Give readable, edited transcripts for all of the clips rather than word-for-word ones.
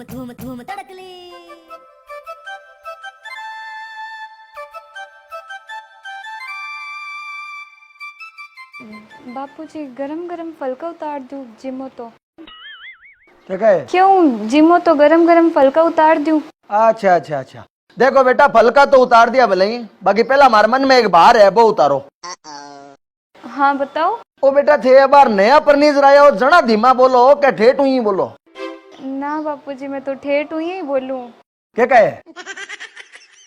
धूम धूम धूम तड़कली। बापूजी गरम गरम फल का उतार दूं जिमो तो क्या है? क्यों जिमो तो गरम गरम फल का उतार दूं। अच्छा अच्छा अच्छा, देखो बेटा फल का तो उतार दिया भले ही, बाकी पहला हमारे मन में एक बार है वो उतारो। हाँ बताओ। ओ बेटा थे बार नया परनीज राया हो, जना धीमा बोलो क्या ठेठ हुई बोलो। ना बापूजी मैं तो ठेठ हुई ही बोलूं। क्या कहे?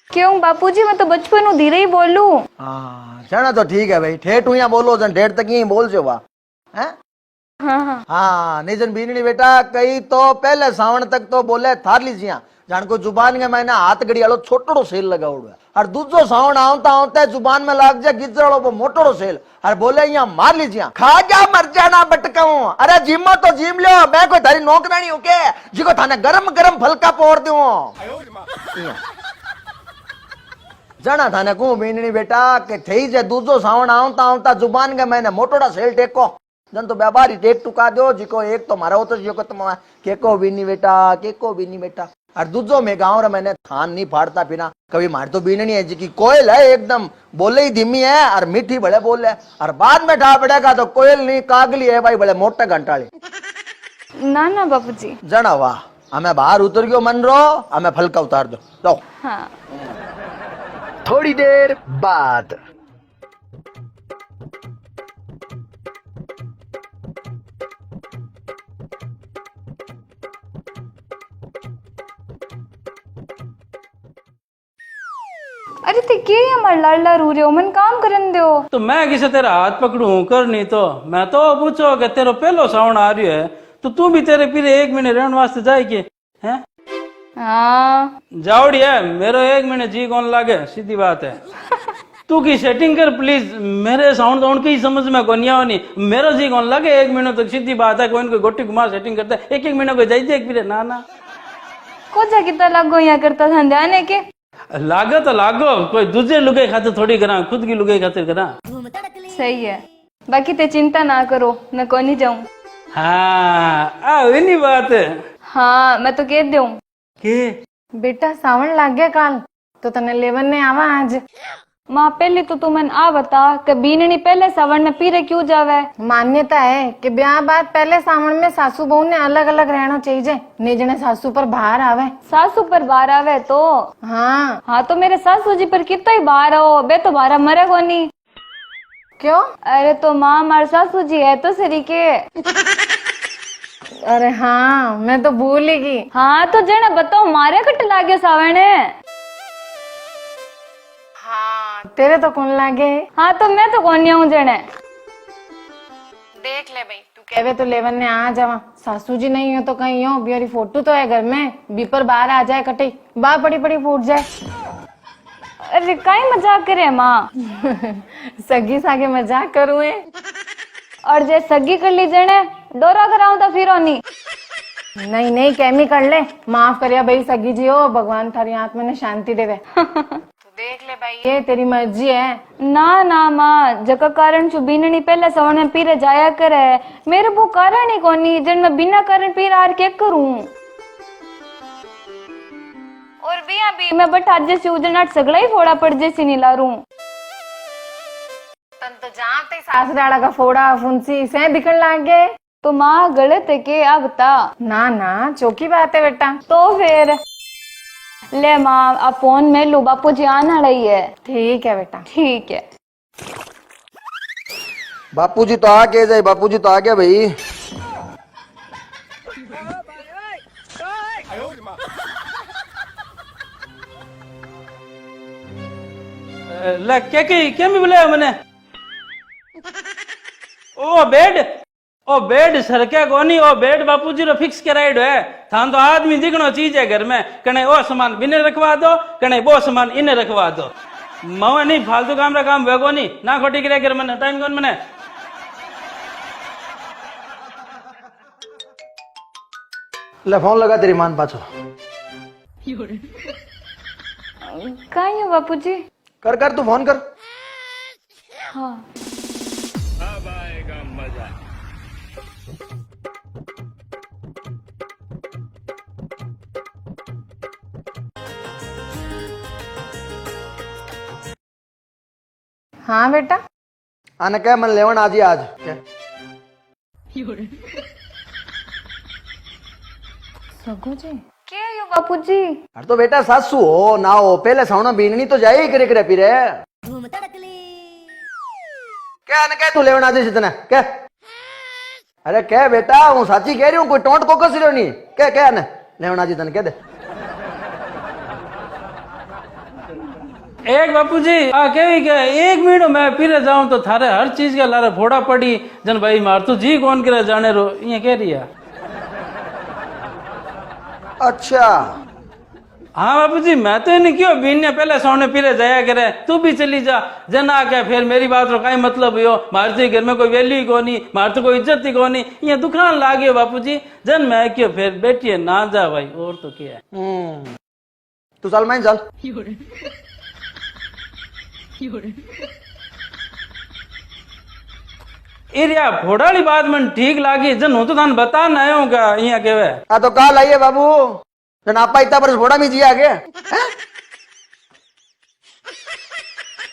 क्यों बापूजी मैं तो बचपन हूँ धीरे ही बोलूं। हाँ जना तो ठीक है भाई, ठेठ हुई बोलो जन ठेठ तक ही बोल जो वाह हैं। हाँ हाँ हाँ निजन बीननी बेटा कई तो पहले सावन तक तो बोले थार लीजिया जान को जुबान के मैंने हाथ गड़ियालो छोटो सेल लगा हुआ और दूसरो सावन आवता आवता जुबान में लाग जाए गिजड़ो वो मोटो सेल और बोले यहाँ मार लीजिए खा जा मर जाना बटकाऊं। अरे जिम तो जिम लो, मैं कोई थारी नौकरानी हूँ के जिको थाने गरम गरम फलका पोर दूं। जाना थाने को बीननी बेटा के थई जे दूसरो सावन आवता आवता जुबान के मैंने मोटोड़ा सेल टेको जन तो व्यापारी टेक टुका दो जिको एक तो मारा होता जिको तुम केको बीनी बेटा और दूसरो में गाँव रे मैंने थान नहीं फाड़ता फिरा कभी मार तो बीन नहीं है जी की कोयल है एकदम बोले ही धीमी है और मीठी बड़े बोले और बाद में ढा पड़ेगा तो कोयल नहीं कागली है भाई बड़े मोटे घंटाली। ना ना बापूजी। जना वाह हमें बाहर उतर गयो मन रो हमें फल का उतार दो लो। हाँ थोड़ी देर बाद अरे ते के हमार लाडला रू रहे हो मन काम करन दो। तो मैं किसे तेरा हाथ पकड़ू कर नहीं तो मैं तो पूछो कि तेरा पहलो सावन आ रही है तो तू भी तेरे पीरे 1 महीने रहने वास्ते जाए के हैं। हाँ जाओड़ी है मेरो 1 महीने जी कौन लागे सीधी बात है। तू की सेटिंग कर प्लीज, मेरे साउंड तो उनकी समझ में को नहीं मेरो जी कौन लगे 1 महीने तक सीधी बात है। कोई गोटी कुमार सेटिंग करता है 1 महीने को जाइए फिर ना को जा कितना लागो यहाँ करता था ध्यान है के लागो तो लागो कोई दूसरे लुगाई खातिर थोड़ी करा खुद की लुगाई खातिर करा। सही है बाकी ते चिंता ना करो मैं को नहीं जाऊं। हाँ नहीं बात है। हाँ मैं तो कह दूं के बेटा सावन लाग गया काल तो तने लेवन ने आवा आज। माँ पहले तो तू मन आ बता कि बीननी पहले सावन में पीरे क्यों जावे। मान्यता है कि ब्याह बाद पहले सावन में सासू बहू ने अलग अलग रहना चाहिए निजने सासू पर बाहर आवे। सासू पर बाहर आवे तो हाँ तो मेरे सासू जी पर कितना ही बाहर हो बे तो बाहर मरे को नहीं। क्यों? अरे तो माँ हमारे सासू जी है तो सरी के। अरे हाँ मैं तो भूल ही गई। हाँ तो जने बताओ मारे कट लागे सावन हाँ तेरे तो कौन लागे। हाँ तो मैं तो कौन हूँ जने देख ले भाई तू कहवे तो लेवन ने आ जावा सासू जी नहीं हो तो कहीं हो बियोरी फोटो तो है घर में बीपर बाहर आ जाए कटी बा पड़ी पड़ी फूट जाए। अरे काई मजाक करे माँ। सगी सागे मजाक करूँ और जे सगी कर ली जने डोरा कराऊं तो फिर नहीं। नहीं नहीं कैमी कर ले माफ करिया भाई सगी जी हो भगवान थारी आत्मा ने शांति देवे। तू देख ले भाई ये तेरी मर्जी है। ना माँ जका कारण छु बीननी पहले सवन में पीरे जाया करे मेरे वो कारण ही कोनी जन मैं बिना कारण पीर आर के करूं। और बिया भी मैं बट आज जैसे उजनाट सगड़ा ही फोड़ा पड़ जैसी नहीं लारूं। तन तो जहाँ ते सासराड़ा का फोड़ा फुंसी से दिखन लाग गए तो माँ गलत है के आ बता। ना चौकी बात है बेटा। तो फिर ले माँ आप फोन में लो बापू जी आना रही है। ठीक है बेटा ठीक है। बापूजी तो आ के जाए, बापूजी तो आ गया भाई। ला क्या भी बुलाया मैंने ओ बेड सरके कोनी ओ बेड बापूजी रो फिक्स कराइड है थान तो आदमी दिखनो चीज है घर में कने ओ सामान बिने रखवा दो कने वो सामान इने रखवा दो मवा नहीं फालतू काम रा काम वेगो नहीं ना खोटी करे घर में टाइम कौन मने। ले फोन लगा तेरी मान पाछो कहीं हो बापू जी। कर तू फोन कर। हाँ अब आएगा मजा। हाँ बेटा। आने क्या मन लेवन आज ही आज क्या? सगू जी के यो बापूजी? अरे तो बेटा सासू हो ना हो पहले सवना बीननी तो जाए ही करे करे पीरे क्या न क्या तू लेवन आज इतना क्या? अरे क्या बेटा हूँ साची कह रही हूँ कोई टोंट को कस रही नहीं क्या क्या न लेवन आज इतना कह दे एक बापूजी आ के क्या 1 मिनट मैं फिर जाऊं तो थारे हर चीज का लारे फोड़ा पड़ी जन भाई मार तू जी कौन करे जाने रो ये कह रही है। अच्छा हाँ बापूजी मैं तो नहीं क्यों बीन पहले सोने पीरे जाया करे तू भी चली जा जन आ क्या फिर मेरी बात रो कहीं मतलब हो मारे तो घर में कोई वैल्यू ही कोनी मारे तो कोई इज्जत ही कोनी ये दुखरान लागे बापूजी जन मैं क्यों फिर बैठिए ना जा भाई और तो क्या है। तू चल मैं चल इरिया फोड़ाली बात मन ठीक लागी जन हूं तो थान बता ना आयो का यहाँ केवे आ तो कहा लाइए बाबू जन आपा इतना बरस घोड़ा में जी आगे हैं?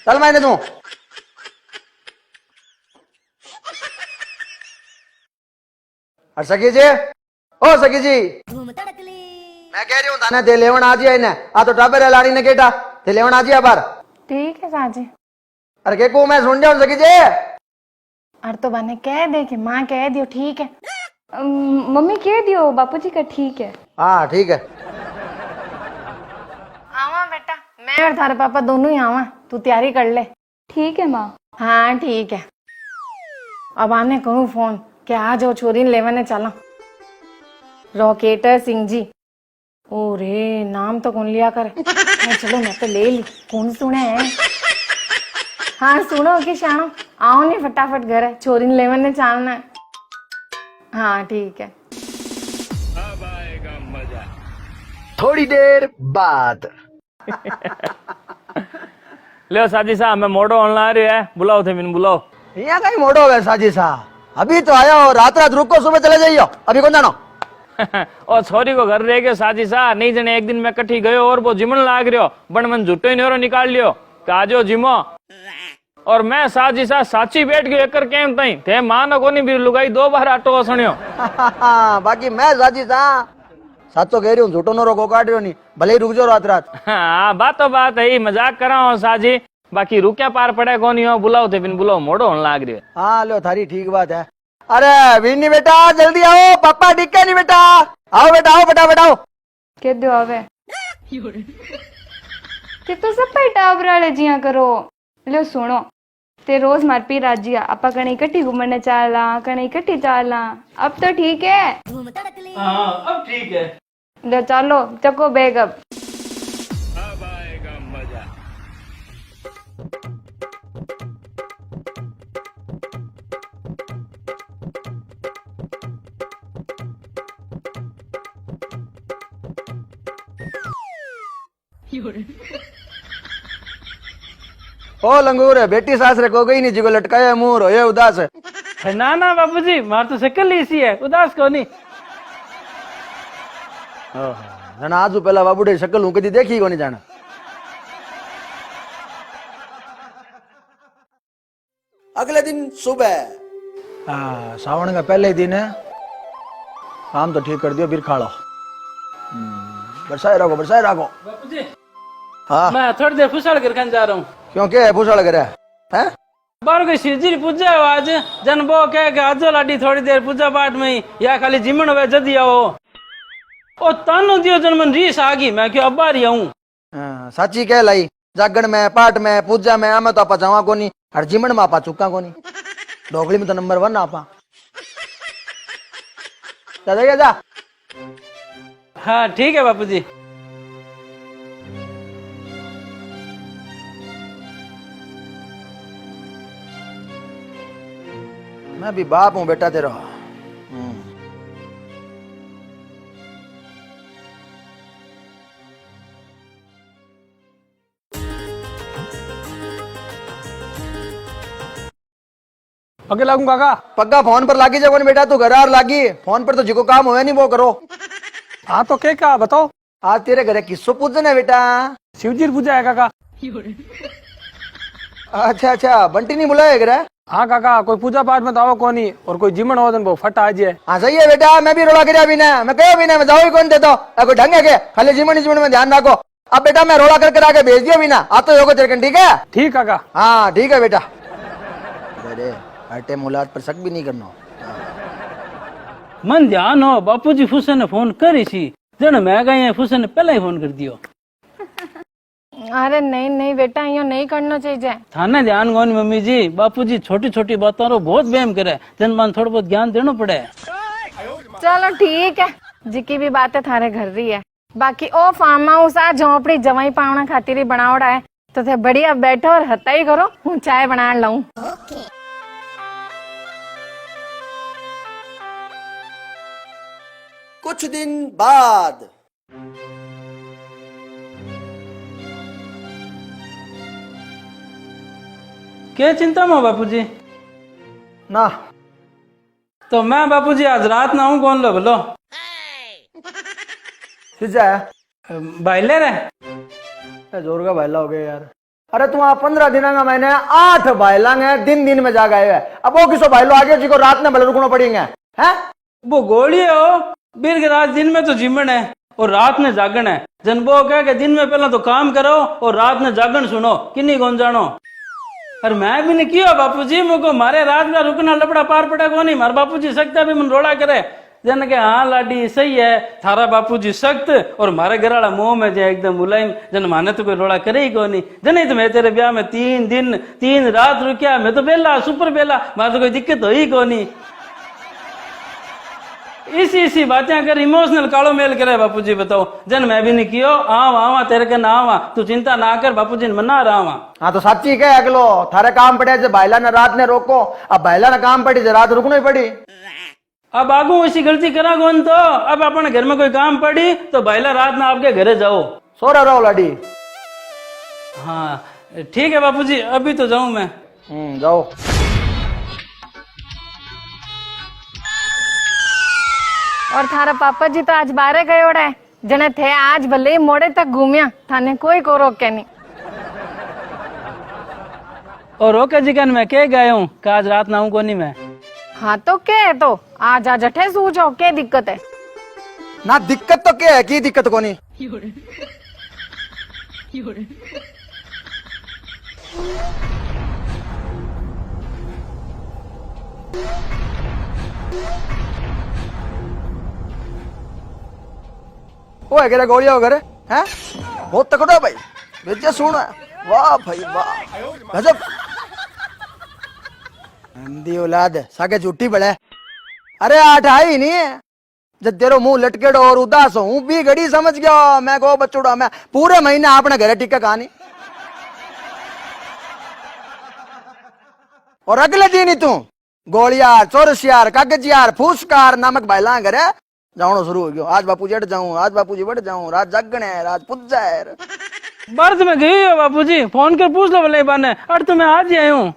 चल मैंने तू और सखी जी ओ सखी जी मैं कह रही हूँ थाने ते लेवन आज ही ना आ तो टाबर लाड़ी ने केटा ते लेवन आज ही बार ठीक है साजी। अरे के को मैं सुन जाऊं सखी जी अरे तो बने कह दे कि माँ कह दियो ठीक है। मम्मी कह दियो बापूजी का ठीक है। हाँ ठीक है आवा बेटा मैं और थारे पापा दोनों ही आवा तू तैयारी कर ले। ठीक है माँ। हाँ ठीक है। अब आने कहूँ फोन कि आ जाओ छोरी ने लेवने चला रॉकेटर सिंह जी। ओ रे नाम तो कौन लिया करे हाँ, चलो मैं तो ले ली कौन सुने है। हाँ सुनो कि शानो आओ नहीं फटाफट घर है छोरी ने लेवने चलना है। हाँ ठीक है। अब आएगा मजा। थोड़ी देर बाद लो साजी साहब मैं मोटो ऑनलाइन आ रही है बुलाओ थे मैंने बुलाओ। यहाँ कहीं मोड़ो गए साजी साहब अभी तो आया हो रात रात रुको सुबह चले जाइयो अभी कौन जानो और छोरी को घर रह गयो साजी साहब नहीं जने एक दिन मैं कठी गयो और वो जिमन लाग रहो बन मन झुट्टो ही नहीं निकाल लियो काजो जिमो और मैं साजी साहब साची बैठ गयो एकर केम तई थे मान कोनी भी लुगाई 2 बार आटो सुनियो बाकी मैं साजी साहब साथ तो कह रही हूँ झूठो नो रोको काट रही नहीं भले ही रुक जाओ रात रात। हाँ बातो बात है मजाक करा हो साजी बाकी रुक्या पार पड़े कोनी हो बुलाओ थे बिन बुलाओ मोड़ो होने लाग रही है। हाँ लो थारी ठीक बात है। अरे विन्नी बेटा जल्दी आओ पापा डिक्के नहीं बेटा आओ बेटा आओ फटाफट आओ कह दो आवे ते तो सब पे टाबराले जिया करो लो सुनो ते रोज मार पी राजिया आपा कहीं इकट्ठी घूमने चाला कहीं इकट्ठी चाला अब तो ठीक है। हाँ अब ठीक है लो चलो चको बैग अब आएगा मजा। ओ लंगूर है बेटी सास रे को गई नहीं जिको लटकाया मुंह रोए उदास है। ना ना बापूजी मार तो शक्ल ऐसी है उदास कोनी ना आज पहला बाबूडे शक्ल हूं कदी देखी को नहीं जाना। अगले दिन सुबह सावन का पहले दिन है काम तो ठीक कर दियो फिर खाड़ो बरसाए रखो बापूजी हाँ मैं थोड़ी देर फुसाड़ कर खान जा रहा हूँ क्योंकि फूसड़ करे हैं बार कोई शिवजी पूजा हो आज जन बो कह के आजो लाडी थोड़ी देर पूजा पाठ में ही या खाली जिमन वे जदी आओ ओ तानो दियो जन मन रीस आ गई मैं क्यों अब्बा रही हूँ। साची कह लाई जागण में पाठ में पूजा में आमे तो आपा जावा कोनी और जिमण में आपा चुका कोनी ढोकली में तो नंबर 1 आपा जा जा। हाँ ठीक है बापूजी। मैं भी बाप हूं बेटा तेरा। पगे लागू काका पक्का फोन पर लागी जाओ बेटा तू घर आर लागी फोन पर तो जिको काम होया नहीं वो करो। हाँ तो क्या बताओ आज तेरे घरे किस्सो पूजन है बेटा शिवजी पूजा है काका अच्छा अच्छा बंटी नहीं बुलाया करे? हाँ काका कोई पूजा पाठ में तो आओ कोनी और कोई जिमन हो वो फट आ जाए। हाँ सही है बेटा, मैं भी रोड़ा कर ना, मैं कहो भी ना, मैं जाओ ही कौन देता कोई ढंग है के, खाली जिमन में ध्यान रखो। अब बेटा मैं रोड़ा करके आके भेज दिया भी ना, आ तो योगो तेरे ठीक है? ठीक काका। हाँ ठीक है बेटा। अरे हटे मुलाट पर शक भी नहीं करना। मन ध्यान हो बापूजी फुसे ने फोन करी सी जन मैं गई फुसे ने पहले ही फोन कर दियो। अरे नहीं नहीं बेटा यो नहीं करना चाहिए। थाने ध्यान गोनी मम्मी जी, बापूजी छोटी छोटी बातों रो बहुत वहम करे, जन मान थोड़ा बहुत ज्ञान देना पड़े। चलो ठीक है, जी की भी बातें थारे घर रही है। बाकी ओ फार्म हाउस आ झोपड़ी जवाई पावना खातिर ही बनावड़ा है, तो थे बढ़िया बैठो और हत्ता ही करो, हूँ चाय बना लाऊं। कुछ दिन बाद क्या चिंता में बापूजी? ना तो मैं बापूजी आज रात ना हूँ कौन लो बोलो सिजा है भाई ले रहे जोर का भाईला हो गया यार। अरे तुम 15 दिन का मैंने 8 भाईलांगे दिन दिन में जाग आए हैं। अब वो किसो भाईलो आगे जी को रात में भले रुकना पड़ेंगे हैं? वो गोली हो बीर के रात दिन में तो जिमन है और रात में जागन है। जन वो कह के दिन में पहला तो काम करो और रात में जागन सुनो किन्नी कौन जानो। और मैं भी नहीं किया बापूजी, मुझको मारे रात में रुकना लपड़ा पार पड़ा को नहीं, मार बापूजी सकता भी मन रोड़ा करे। जन के हाँ लाडी सही है, थारा बापूजी सख्त और मारे घर वाला मुंह में जाए एकदम मुलायम, जन माने तो कोई रोड़ा करे ही को नहीं। जन तो मैं तेरे ब्याह में 3 दिन 3 रात रुकिया, मैं तो बेला सुपर बेला, मारे तो कोई दिक्कत हो ही को नहीं। इसी बातें कर इमोशनल कालो मेल करे बापूजी बताओ। जन मैं भी नहीं कियो, आवा तेरे के ना आवा, तू चिंता ना कर, बापूजी ने मना रहा हूँ। हाँ तो सच्ची कह अगलो थारे काम पड़े जे भाईला ने रात ने रोको, अब भाईला ने काम पड़ी जे रात रुकना ही पड़ी। अब आगू ऐसी गलती करा कौन तो, अब अपने घर में कोई काम पड़ी तो भाईला रात में आपके घरे जाओ। सो रहो लाडी। हाँ ठीक है बापूजी, अभी तो जाऊं मैं। जाओ। और थारा पापा जी तो आज बारे गए ओड़े जने थे, आज भले ही मोड़े तक घूमिया, थाने कोई को रोक के नहीं। और रोके जी कन मैं के गए हूँ का आज रात ना हूँ को नहीं मैं। हाँ तो के तो आज आज अठे सू जाओ, क्या दिक्कत है? ना दिक्कत तो क्या है, की दिक्कत को नहीं। वो है गोलियां वगैरह हैं, बहुत तकड़ा भाई, बेचे सुन। वाह भाई वाह, गजब अंधी औलाद साके झूठी बड़े। अरे 8 आई नहीं है जब तेरो मुंह लटकेड़ो और उदास हूँ भी घड़ी समझ गया मैं को बचूड़ा, मैं पूरे महीने अपने घरे टिका कहानी और अगले दिन ही तू गोलियार चौरसियार कागजियार फूसकार नामक भाईला घरे जानो शुरू हो गयो। आज बापूजी हट जाऊं, आज बापूजी बढ़ जाऊं, रात जागण है, रात पुज्जा है। बर्थ में गई हो बापूजी, फोन कर पूछ लो भले बाने, और तो मैं आज ही आया हूँ।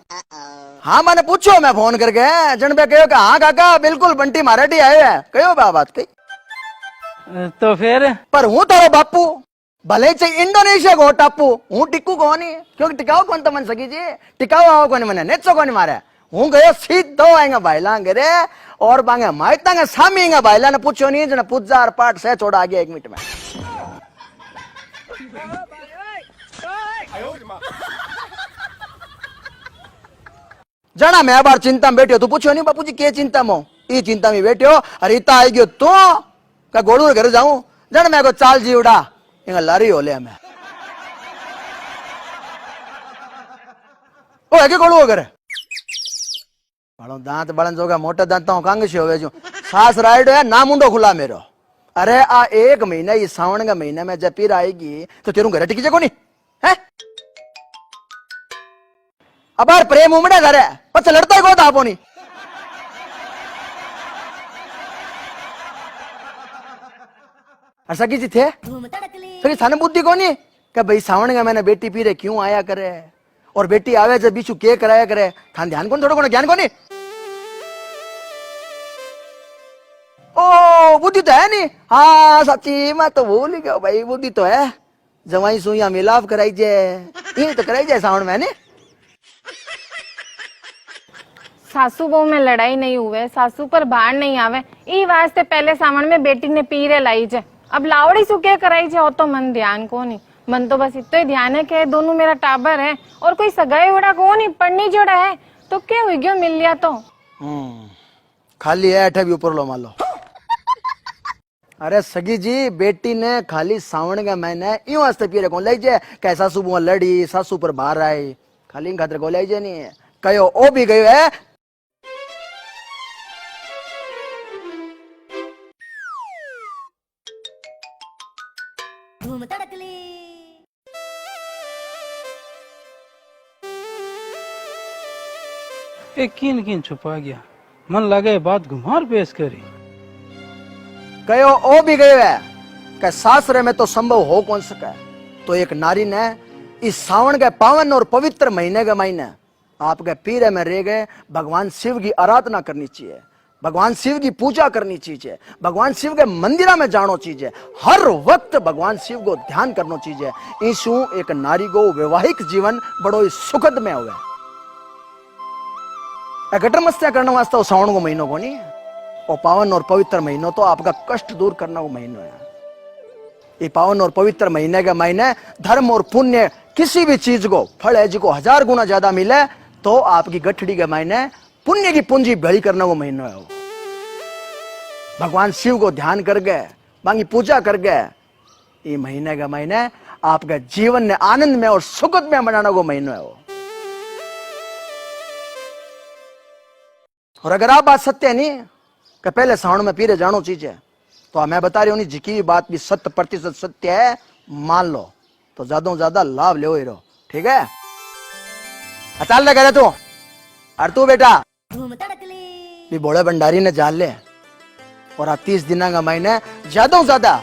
हाँ मैंने पूछो मैं फोन करके जन पे कहो हाँ काका बिल्कुल बंटी माराठी आए है, कहो बात कही तो फिर पर हूँ तारो बापू भले चाहिए इंडोनेशिया को टापू हूँ टिक्कू कौन ही, क्योंकि टिकाओ कौन तो मन सकी जी, टिकाओ आओ कौन मैंने नेचो कौन मारे। हूँ गयो सीधो आएंगे भाईला गिरे और बांगे माइतांगे सामींगे भाईला ने पूछो नहीं जने पूजा पाठ से छोड़ा आ गया 1 मिनट में। जना मैं बार चिंता में बैठो तू पूछो नहीं बापूजी के चिंता में, ई चिंता में बैठो अरे इतना आई गयो तो का गोड़ू घर जाऊं जन मैं को चाल जी उड़ा इंगा लारी हो ले मैं ओ है के गोड़ू घर बड़ो दांत बड़न जोगा मोटे दांत तो कांगशी होवे जो सास राइड है ना मुंडो खुला मेरो। अरे आ 1 महीना ये सावन का महीना में जब पीर आएगी तो तेरू घर टिकी जको नहीं है। अब यार प्रेम उमड़े घर है पर लड़ता ही को था नहीं। सकी जी थे सकी थाने बुद्धि को नहीं कि भाई सावन का मैंने बेटी पीरे क्यों आया करे और बेटी आवे जब बीचू के कराया करे, थान ध्यान कौन थोड़ा को ज्ञान को नहीं। ओ बुद्धि तो है नहीं, हाँ सच्ची मैं तो भूल ही गया भाई, बुद्धि तो है। जवाई सुइया मिलाप कराई जे ये तो कराई जाए सावन में नहीं सासू बहू में लड़ाई नहीं हुए, सासू पर बाहर नहीं आवे, ई वास्ते पहले सावन में बेटी ने पीरे लाई छे। अब लावड़ी सुके कराई छे, वो तो मन ध्यान को नहीं। मन तो बस इतना ही ध्यान है कि दोनों मेरा टाबर है और कोई सगाई वड़ा को नहीं, पढ़नी जोड़ा है तो क्या हुई गयो मिल लिया तो। खाली है अठे भी ऊपर लो मान लो। अरे सगी जी, बेटी ने खाली सावन के महीने यूं वास्ते पीरे कौन लाई जे के सासू बुआ लड़ी, सासू पर बाहर आई, खाली इन खातिर को लाई जे नहीं है कहो ओ भी गयो है। एक किन किन छुपा गया, मन लगे बात घुमार पेश करी। कहो ओ भी गयो है कि सासरे में तो संभव हो कौन सका है। तो एक नारी ने इस सावन के पावन और पवित्र महीने के महीने आपके पीरे में रह गए भगवान शिव की आराधना करनी चाहिए, भगवान शिव की पूजा करनी चाहिए, भगवान शिव के मंदिरा में जानो चाहिए, हर वक्त भगवान शिव को ध्यान करना चाहिए। ईशु एक नारी को वैवाहिक जीवन बड़ो ही सुखद में हुआ। गटर मस्तियां करने वास्ते वो सावन को महीनों को नहीं है, वो पावन और पवित्र महीनों तो आपका कष्ट दूर करना वो महीनों है। ये पावन और पवित्र महीने के महीने धर्म और पुण्य किसी भी चीज को फल है जिको 1000 गुना ज्यादा मिले तो आपकी गठड़ी के महीने पुण्य की पूंजी भली करने को महीना है। वो भगवान शिव को ध्यान कर गए, मांगी पूजा कर गए, ये महीने के महीने आपके जीवन ने आनंद में और सुखद में मनाने को महीना है। वो और अगर आप बात सत्य है नहीं कि पहले सावन में पीरे जानो चीज तो मैं बता रही हूं जिकी बात भी 100% सत्य है मान लो तो ज्यादा से ज्यादा लाभ ले ही रहो, ठीक है। अचाल ले करे तू और तू बेटा भी भोले भंडारी ने जान ले और आ 30 दिन का महीने ज्यादा से ज्यादा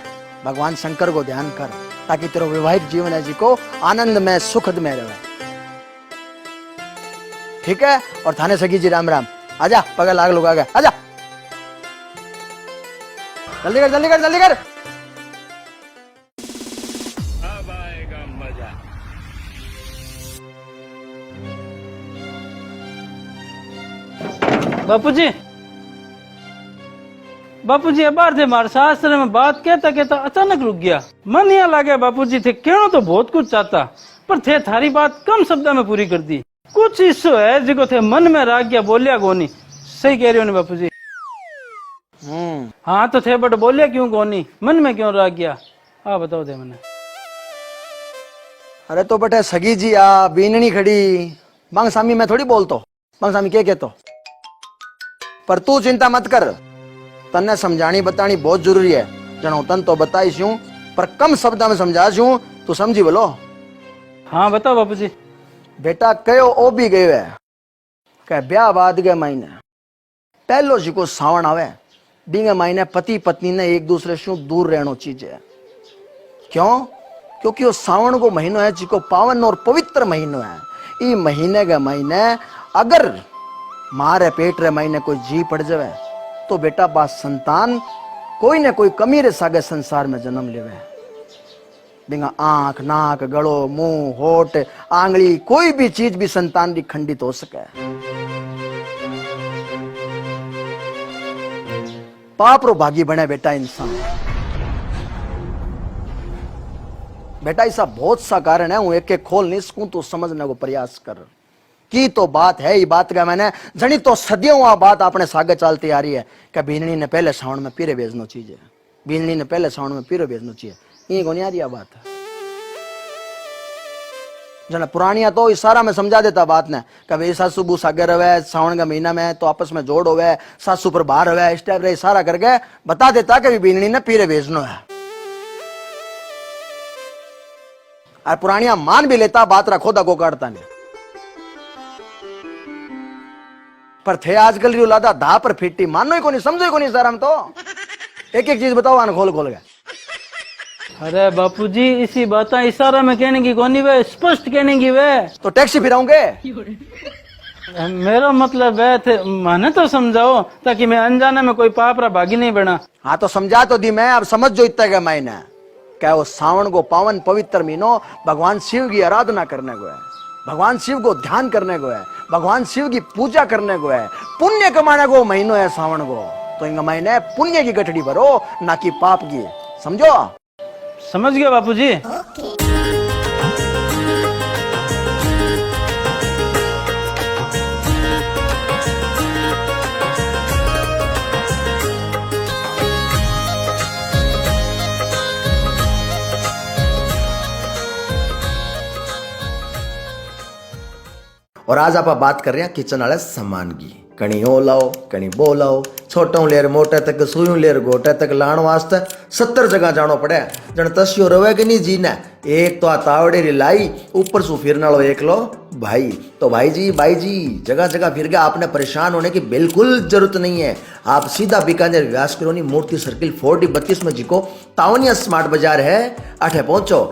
भगवान शंकर को ध्यान कर ताकि तेरा वैवाहिक जीवन है जी को आनंद में सुखद में रहे, ठीक है। और थाने सगी जी राम राम, आजा पगल आग लगा गया, आजा जल्दी कर जल्दी कर जल्दी कर। अब आएगा मजा। बापूजी, बापूजी बार थे मार शास्त्र में बात कहता कहता अचानक रुक गया। मन यहाँ लागे बापूजी थे कहना तो बहुत कुछ चाहता पर थे थारी बात कम शब्दों में पूरी कर दी। कुछ हिस्सों है जिको थे मन में राग गया बोलिया गोनी। सही कह रही हो बापूजी। हाँ तो थे बट बोलिया क्यों गोनी, मन में क्यों राग गया आ बताओ थे मैंने। अरे तो बटे सगी जी आ बीननी खड़ी मांग सामी मैं थोड़ी बोलतो, मांग सामी क्या कहतो, पर तू चिंता मत कर, तन्ने समझानी बतानी बहुत जरूरी है। जनो तन तो बताईश हूं पर कम शब्द में समझाश हूं, तू समझी बोलो। हाँ बताओ बापूजी। बेटा कयो ओ भी गयो है कह ब्याह बाद के महीने पहलो जी को सावन आवे बींगे महीने पति पत्नी ने एक दूसरे से दूर रहना चाहिए। क्यों? क्योंकि वो सावन को महीनो है जिको पावन और पवित्र महीनो है। ई महीने के महीने अगर मारे पेट रे महीने कोई जी पड़ जावे तो बेटा बात संतान कोई न कोई कमी रे सागे संसार में जन्म लेवे। बिंगा आंख नाक गड़ो मुंह होठ आंगली कोई भी चीज भी संतान की खंडित हो सके। पाप रो भागी बने बेटा इंसान। बेटा ऐसा बहुत सा कारण है, हूं एक एक खोल नहीं सकूं तो समझने को प्रयास कर की तो बात है। ये बात का मैंने जनी तो सदियों आ बात अपने सागे चलती आ रही है कि बीननी ने पहले सावन में पीरे भेजनो चाहिए, बीननी ने पहले सावन में पीरे भेजनो चाहिए। ये को नहीं आ रही बात जना पुरानिया तो इशारा में समझा देता बात ने कभी सासू बू सागे रहे सावन का महीना में तो आपस में जोड़ होवे, सासू पर बाहर रहे इस टाइप रे इशारा करके बता देता कि बीननी ने पीरे भेजनो है। और पुरानिया मान भी लेता बात रखो दा को काटता नहीं। पर थे आजकल री औलादा धा पर फिट्टी मानो ही को नहीं समझो ही को नहीं इशारा में तो एक एक चीज बताओ आन खोल खोल गए। अरे बापूजी इसी बात इशारा में कहने की कोनी वे स्पष्ट कहने की वे तो टैक्सी फिराऊंगे। मेरा मतलब है थे माने तो समझाओ ताकि मैं अनजाने में कोई पापरा भागी नहीं बना। हाँ तो समझा तो दी मैं, अब समझ जो इतना का महीना क्या वो सावन को पावन पवित्र महीनो भगवान शिव की आराधना करने को है। भगवान शिव को ध्यान करने को है, भगवान शिव की पूजा करने को है, पुण्य कमाने को महीनों है सावन को। तो इन महीने पुण्य की गठड़ी भरो, ना कि पाप की। समझो? समझ गए बापूजी। और आज आप बात कर रहे हैं किचन वाले सामान की। कणी ओ लाओ, कणी बो लाओ, छोटों लेर मोटे तक, सुयूं लेर गोटे तक लाण वास्ते 70 जगह जानो पड़े। जन तस्यो रवे कि नहीं जी ने, एक तो आ तावड़े री लाई, ऊपर सु फिरने वालो एक लो भाई। तो भाई जी जगह जगह फिर गया, आपने परेशान होने की बिल्कुल जरूरत नहीं है। आप सीधा बीकानेर व्यास कॉलोनी मूर्ति सर्किल 4D32 में जिको तावनिया स्मार्ट बाजार है, अठे पहुंचो।